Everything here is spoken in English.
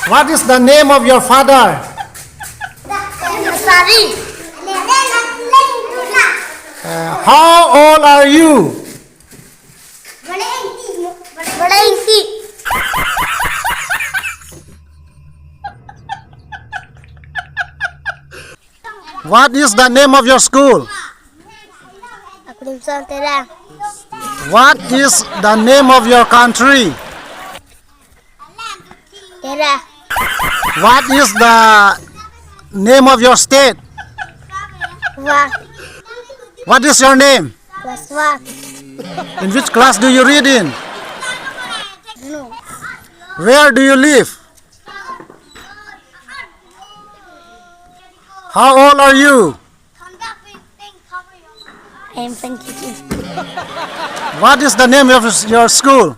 What is the name of your father? Sari. How old are you? बड़ा इंची. What is the name of your school? Aku Tera. What is the name of your country? Tera. What is the name of your state? Wah. What is your name? Waswa. In which class do you read in? No. Where do you live? How old are you? I am 22. What is the name of your school?